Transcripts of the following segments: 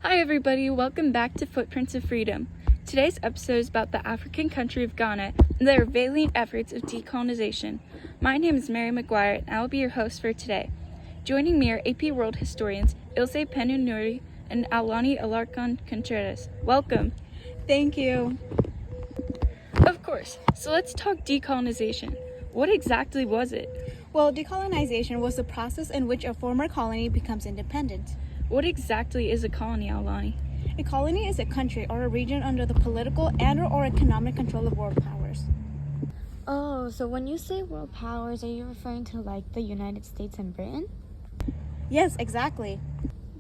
Hi everybody, welcome back to Footprints of Freedom. Today's episode is about the African country of Ghana and their valiant efforts of decolonization. My name is Mary McGuire and I will be your host for today. Joining me are AP World historians Ilse Penunuri and Aolani Alarcon Contreras. Welcome. Thank you. Of course, so let's talk decolonization. What exactly was it? Well, decolonization was the process in which a former colony becomes independent. What exactly is a colony, Aolani? A colony is a country or a region under the political and/or economic control of world powers. Oh, so when you say world powers, are you referring to like the United States and Britain? Yes, exactly.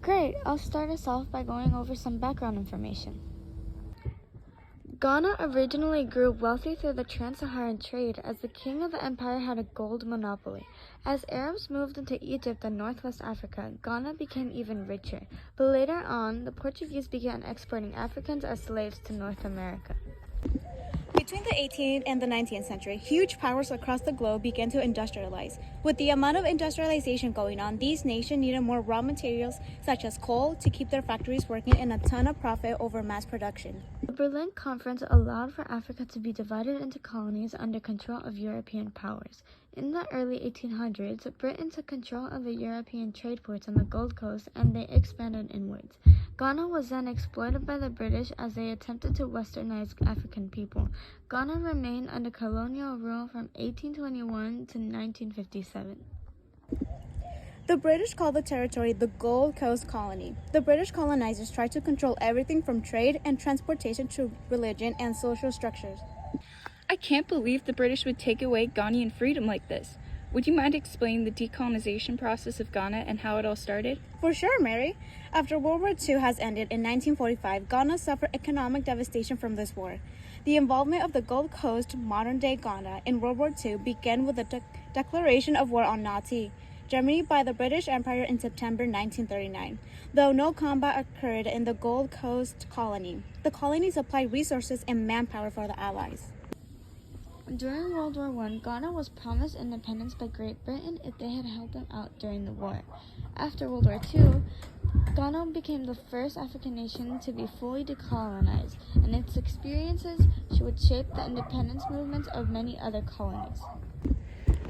Great, I'll start us off by going over some background information. Ghana originally grew wealthy through the trans-Saharan trade as the king of the empire had a gold monopoly. As Arabs moved into Egypt and northwest Africa, Ghana became even richer. But later on, the Portuguese began exporting Africans as slaves to North America. Between the 18th and the 19th century, huge powers across the globe began to industrialize. With the amount of industrialization going on, these nations needed more raw materials, such as coal, to keep their factories working and a ton of profit over mass production. The Berlin Conference allowed for Africa to be divided into colonies under control of European powers. In the early 1800s, Britain took control of the European trade ports on the Gold Coast and they expanded inwards. Ghana was then exploited by the British as they attempted to westernize African people. Ghana remained under colonial rule from 1821 to 1957. The British called the territory the Gold Coast Colony. The British colonizers tried to control everything from trade and transportation to religion and social structures. I can't believe the British would take away Ghanaian freedom like this. Would you mind explaining the decolonization process of Ghana and how it all started? For sure, Mary. After World War II has ended in 1945, Ghana suffered economic devastation from this war. The involvement of the Gold Coast, modern-day Ghana, in World War II began with the declaration of war on Nazi Germany by the British Empire in September 1939. Though no combat occurred in the Gold Coast colony, the colony supplied resources and manpower for the Allies. During World War I, Ghana was promised independence by Great Britain if they had helped them out during the war. After World War II, Ghana became the first African nation to be fully decolonized, and its experiences would shape the independence movements of many other colonies.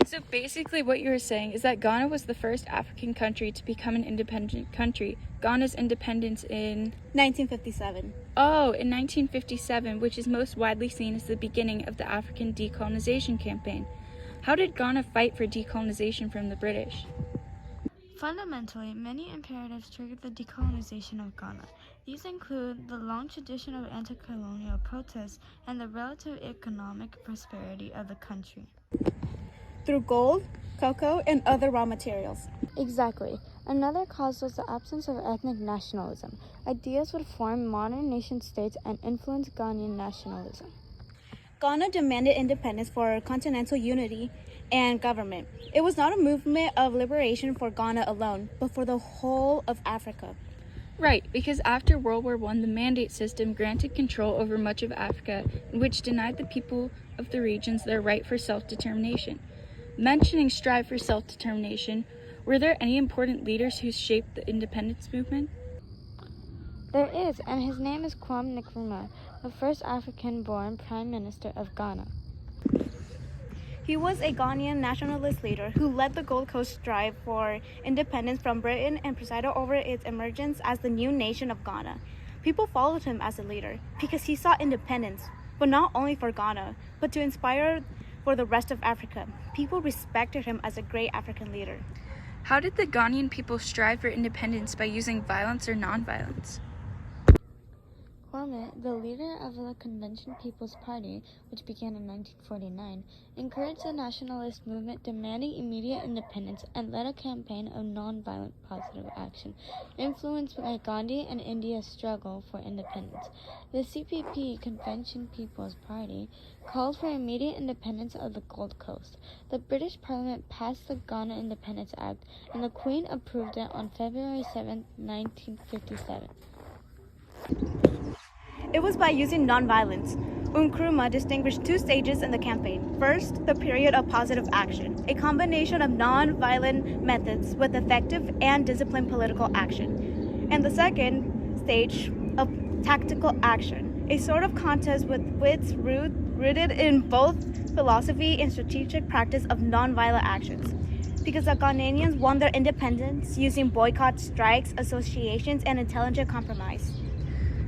So basically what you were saying is that Ghana was the first African country to become an independent country. Ghana's independence in 1957. Oh, in 1957, which is most widely seen as the beginning of the African decolonization campaign. How did Ghana fight for decolonization from the British? Fundamentally, many imperatives triggered the decolonization of Ghana. These include the long tradition of anti-colonial protests and the relative economic prosperity of the country. Through gold, cocoa, and other raw materials. Exactly. Another cause was the absence of ethnic nationalism. Ideas would form modern nation-states and influence Ghanaian nationalism. Ghana demanded independence for continental unity and government. It was not a movement of liberation for Ghana alone, but for the whole of Africa. Right, because after World War I, the Mandate system granted control over much of Africa, which denied the people of the regions their right for self-determination. Mentioning strive for self-determination, were there any important leaders who shaped the independence movement? There is, and his name is Kwame Nkrumah, the first African-born Prime Minister of Ghana. He was a Ghanaian nationalist leader who led the Gold Coast strive for independence from Britain and presided over its emergence as the new nation of Ghana. People followed him as a leader because he sought independence, but not only for Ghana, but to inspire for the rest of Africa. People respected him as a great African leader. How did the Ghanaian people strive for independence by using violence or nonviolence? Kwame, the leader of the Convention People's Party, which began in 1949, encouraged the nationalist movement demanding immediate independence and led a campaign of nonviolent positive action, influenced by Gandhi and India's struggle for independence. The CPP, Convention People's Party, called for immediate independence of the Gold Coast. The British Parliament passed the Ghana Independence Act, and the Queen approved it on February 7, 1957. It was by using nonviolence. Nkrumah distinguished two stages in the campaign. First, the period of positive action, a combination of non-violent methods with effective and disciplined political action. And the second stage of tactical action, a sort of contest with wits rooted in both philosophy and strategic practice of nonviolent actions. Because the Ghanaians won their independence using boycotts, strikes, associations, and intelligent compromise.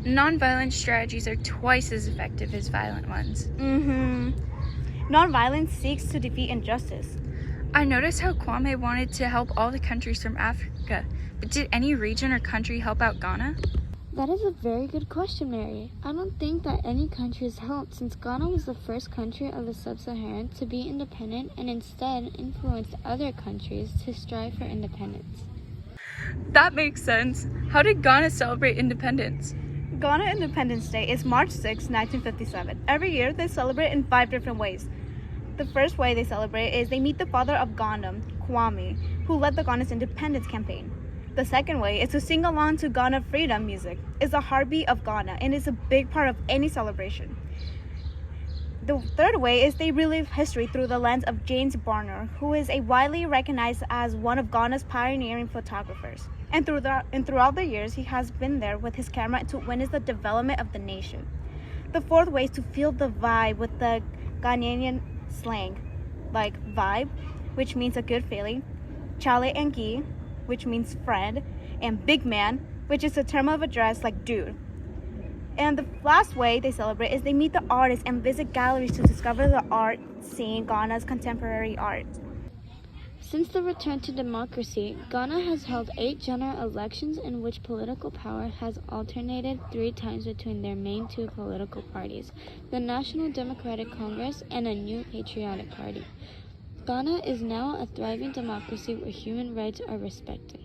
Nonviolent strategies are twice as effective as violent ones. Nonviolence seeks to defeat injustice. I noticed how Kwame wanted to help all the countries from Africa, but did any region or country help out Ghana? That is a very good question, Mary. I don't think that any country has helped since Ghana was the first country of the sub-Saharan to be independent and instead influenced other countries to strive for independence. That makes sense. How did Ghana celebrate independence? Ghana Independence Day is March 6, 1957. Every year they celebrate in 5 different ways. The first way they celebrate is they meet the father of Ghana, Kwame, who led the Ghana's independence campaign. The second way is to sing along to Ghana freedom music. It's the heartbeat of Ghana and is a big part of any celebration. The third way is they relive history through the lens of James Barner, who is a widely recognized as one of Ghana's pioneering photographers. And throughout the years, he has been there with his camera to witness the development of the nation. The fourth way is to feel the vibe with the Ghanaian slang, like vibe, which means a good feeling, chale and gi, which means friend, and big man, which is a term of address like dude. And the last way they celebrate is they meet the artists and visit galleries to discover the art scene, Ghana's contemporary art. Since the return to democracy, Ghana has held 8 general elections in which political power has alternated 3 times between their main 2 political parties, the National Democratic Congress and a New Patriotic Party. Ghana is now a thriving democracy where human rights are respected.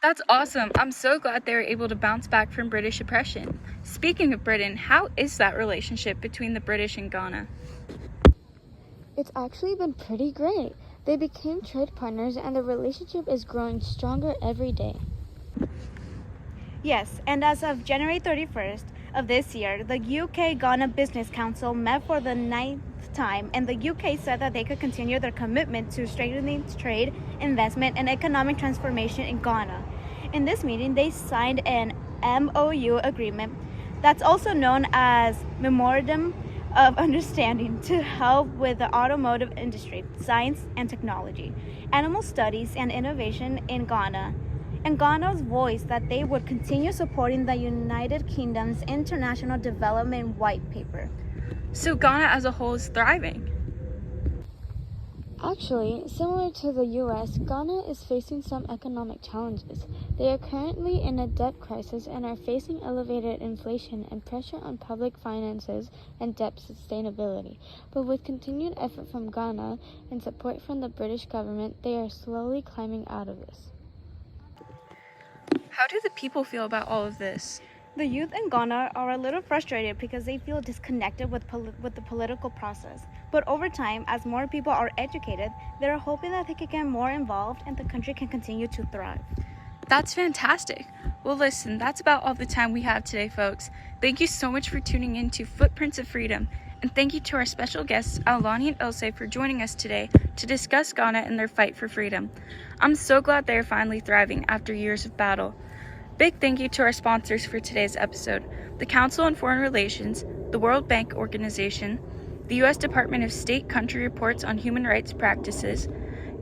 That's awesome. I'm so glad they were able to bounce back from British oppression. Speaking of Britain, how is that relationship between the British and Ghana? It's actually been pretty great. They became trade partners and the relationship is growing stronger every day. Yes, and as of January 31st of this year, the UK-Ghana Business Council met for the 9th time, and the UK said that they could continue their commitment to strengthening trade, investment, and economic transformation in Ghana. In this meeting, they signed an MOU agreement that's also known as Memorandum of Understanding to help with the automotive industry, science and technology, animal studies and innovation in Ghana, and Ghana's voice that they would continue supporting the United Kingdom's International Development White Paper. So Ghana as a whole is thriving. Actually, similar to the US, Ghana is facing some economic challenges. They are currently in a debt crisis and are facing elevated inflation and pressure on public finances and debt sustainability. But with continued effort from Ghana and support from the British government, they are slowly climbing out of this. How do the people feel about all of this? The youth in Ghana are a little frustrated because they feel disconnected with the political process. But over time, as more people are educated, they're hoping that they can get more involved and the country can continue to thrive. That's fantastic. Well, listen, that's about all the time we have today, folks. Thank you so much for tuning in to Footprints of Freedom. And thank you to our special guests, Aolani and Ilse, for joining us today to discuss Ghana and their fight for freedom. I'm so glad they are finally thriving after years of battle. Big thank you to our sponsors for today's episode, the Council on Foreign Relations, the World Bank Organization, the U.S. Department of State Country Reports on Human Rights Practices,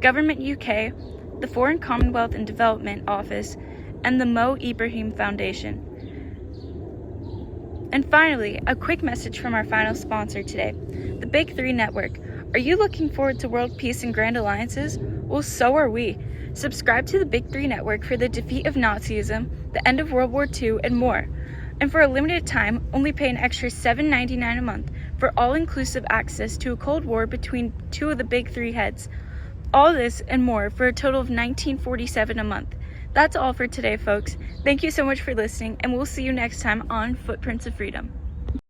Government UK, the Foreign Commonwealth and Development Office, and the Mo Ibrahim Foundation. And finally, a quick message from our final sponsor today, the Big Three Network. Are you looking forward to world peace and grand alliances? Well, so are we. Subscribe to the Big Three Network for the defeat of Nazism, the end of World War II, and more. And for a limited time, only pay an extra $7.99 a month for all-inclusive access to a Cold War between 2 of the Big Three heads. All this and more for a total of $19.47 a month. That's all for today, folks. Thank you so much for listening, and we'll see you next time on Footprints of Freedom.